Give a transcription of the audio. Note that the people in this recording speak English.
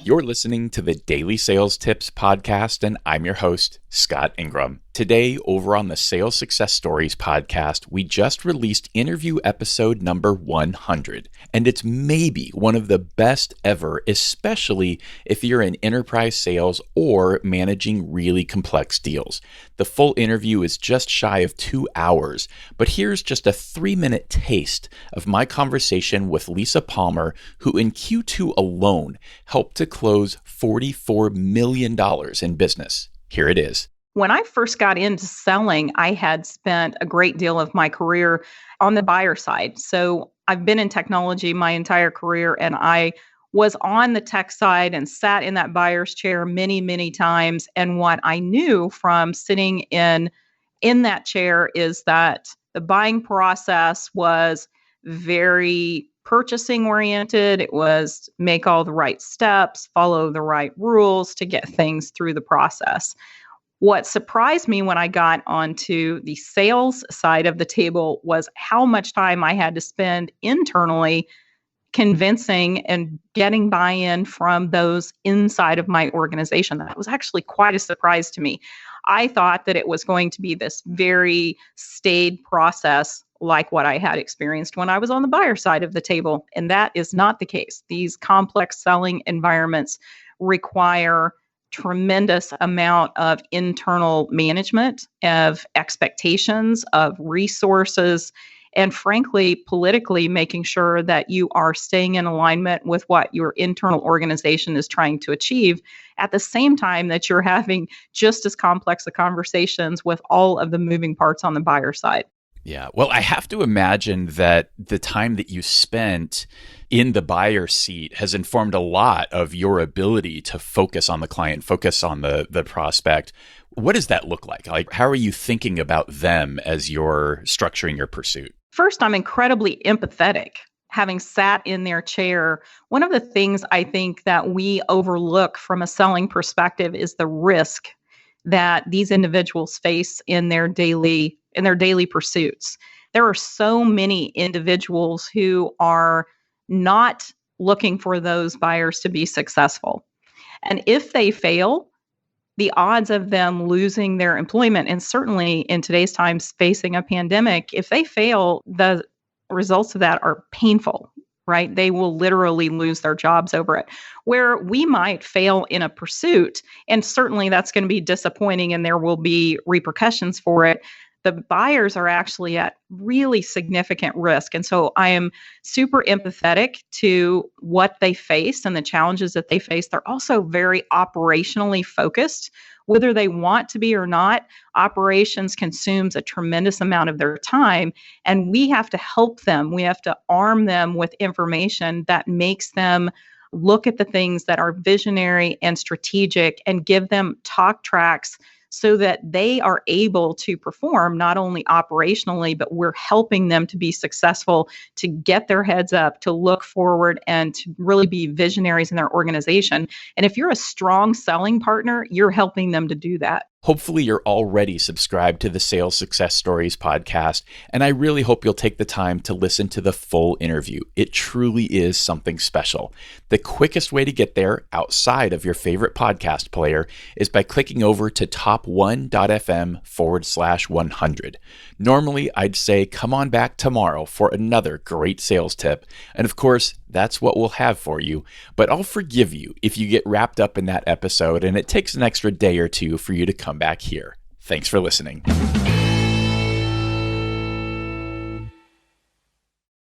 You're listening to the Daily Sales Tips podcast, and I'm your host, Scott Ingram. Today, over on the Sales Success Stories podcast, we just released interview episode number 100, and it's maybe one of the best ever, especially if you're in enterprise sales or managing really complex deals. The full interview is just shy of 2 hours, but here's just a 3-minute taste of my conversation with Lisa Palmer, who in Q2 alone helped to close $44 million in business. Here it is. When I first got into selling, I had spent a great deal of my career on the buyer side. So I've been in technology my entire career, and I was on the tech side and sat in that buyer's chair many, many times. And what I knew from sitting in that chair is that the buying process was very purchasing oriented. It was make all the right steps, follow the right rules to get things through the process. What surprised me when I got onto the sales side of the table was how much time I had to spend internally convincing and getting buy-in from those inside of my organization. That was actually quite a surprise to me. I thought that it was going to be this very staid process like what I had experienced when I was on the buyer side of the table, and that is not the case. These complex selling environments require tremendous amount of internal management, of expectations, of resources, and frankly, politically making sure that you are staying in alignment with what your internal organization is trying to achieve at the same time that you're having just as complex a conversations with all of the moving parts on the buyer side. Yeah, well, I have to imagine that the time that you spent in the buyer seat has informed a lot of your ability to focus on the client, focus on the prospect. What does that look like? Like, how are you thinking about them as you're structuring your pursuit? First, I'm incredibly empathetic. Having sat in their chair, one of the things I think that we overlook from a selling perspective is the risk that these individuals face in their daily pursuits. There are so many individuals who are not looking for those buyers to be successful. And if they fail, the odds of them losing their employment, and certainly in today's times facing a pandemic, if they fail, the results of that are painful, right? They will literally lose their jobs over it. Where we might fail in a pursuit, and certainly that's going to be disappointing and there will be repercussions for it, the buyers are actually at really significant risk. And so I am super empathetic to what they face and the challenges that they face. They're also very operationally focused. Whether they want to be or not, operations consumes a tremendous amount of their time. And we have to help them. We have to arm them with information that makes them look at the things that are visionary and strategic and give them talk tracks so that they are able to perform not only operationally, but we're helping them to be successful, to get their heads up, to look forward, and to really be visionaries in their organization. And if you're a strong selling partner, you're helping them to do that. Hopefully you're already subscribed to the Sales Success Stories podcast, and I really hope you'll take the time to listen to the full interview. It truly is something special. The quickest way to get there outside of your favorite podcast player is by clicking over to top1.fm/100. Normally, I'd say come on back tomorrow for another great sales tip, and of course, that's what we'll have for you, but I'll forgive you if you get wrapped up in that episode and it takes an extra day or two for you to come back here. Thanks for listening.